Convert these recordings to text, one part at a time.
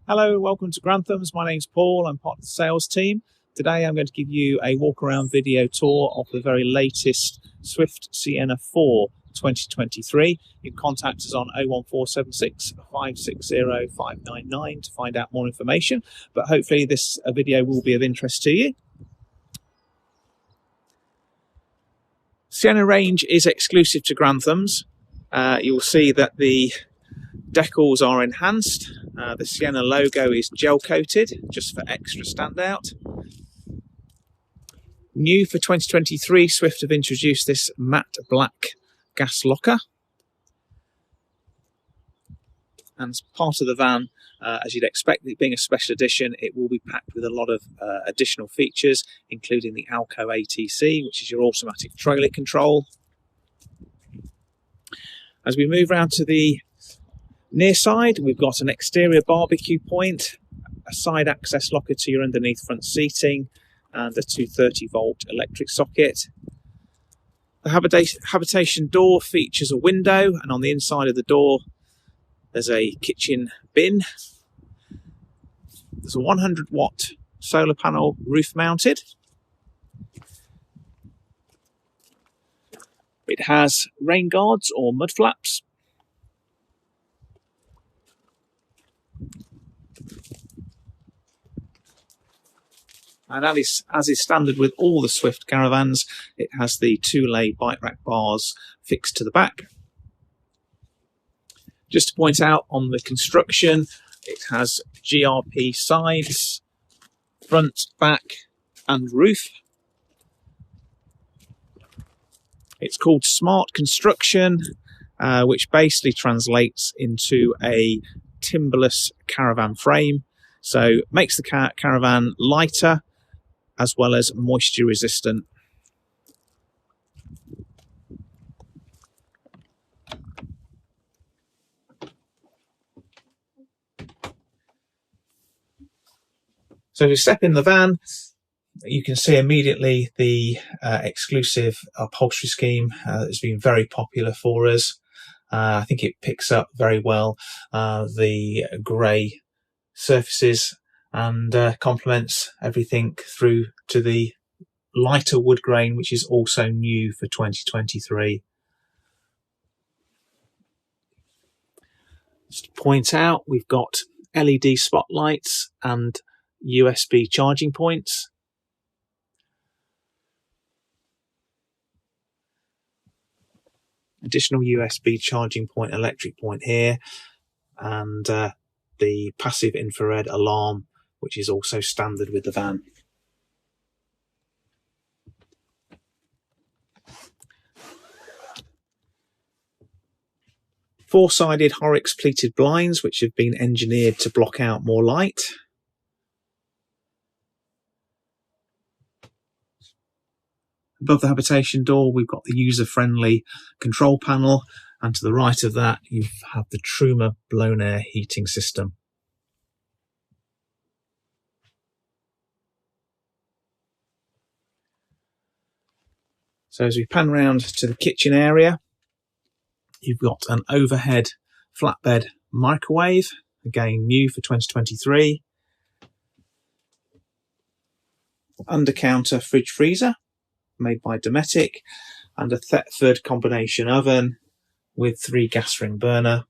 Hello, welcome to Granthams. My name's Paul. I'm part of the sales team. Today I'm going to give you a walk around video tour of the very latest Swift Siena 4 2023. You can contact us on 01476 560 599 to find out more information, but hopefully this video will be of interest to you. Siena range is exclusive to Granthams. You'll see that the decals are enhanced. The Siena logo is gel coated just for extra standout. New for 2023, Swift have introduced this matte black gas locker. And as part of the van, as you'd expect, it being a special edition, it will be packed with a lot of additional features, including the Alco ATC, which is your automatic trailer control. As we move around to the near side, we've got an exterior barbecue point, a side access locker to your underneath front seating, and a 230-volt electric socket. The habitation door features a window, and on the inside of the door there's a kitchen bin. There's a 100-watt solar panel roof mounted. It has rain guards or mud flaps. And as is standard with all the Swift Caravans, it has the two-lay bike rack bars fixed to the back. Just to point out on the construction, it has GRP sides, front, back and roof. It's called Smart Construction, which basically translates into a timberless caravan frame. So makes the caravan lighter as well as moisture resistant. So if you step in the van, you can see immediately the exclusive upholstery scheme that's been very popular for us. I think it picks up very well the grey surfaces and complements everything through to the lighter wood grain, which is also new for 2023. Just to point out, we've got LED spotlights and USB charging points. Additional USB charging point, electric point here, and the passive infrared alarm, which is also standard with the van. Four-sided Horrocks pleated blinds, which have been engineered to block out more light. Above the habitation door, we've got the user-friendly control panel, and to the right of that, you have the Truma blown air heating system. So as we pan round to the kitchen area, you've got an overhead flatbed microwave, again new for 2023. Under-counter fridge freezer made by Dometic, and a Thetford combination oven with 3 gas ring burner.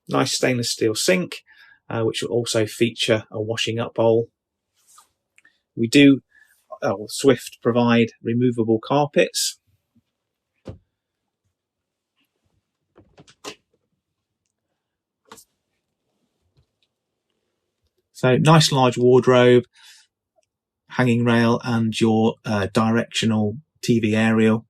Nice stainless steel sink, which will also feature a washing up bowl. We do, Swift provide removable carpets. So nice large wardrobe, hanging rail and your directional TV aerial.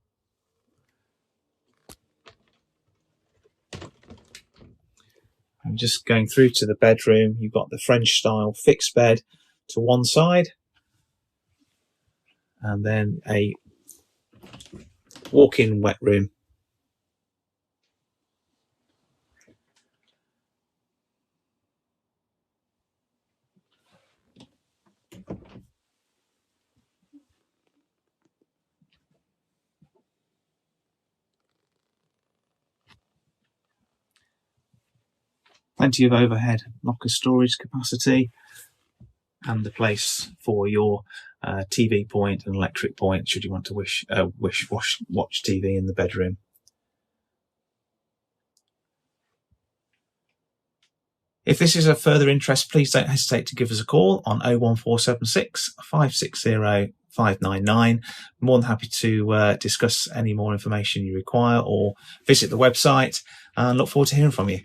I'm just going through to the bedroom. You've got the French style fixed bed to one side, and then a walk-in wet room. plenty of overhead locker storage capacity, and the place for your TV point and electric point should you want to watch TV in the bedroom. If this is of further interest, please don't hesitate to give us a call on 01476 560 599. More than happy to discuss any more information you require, or visit the website, and look forward to hearing from you.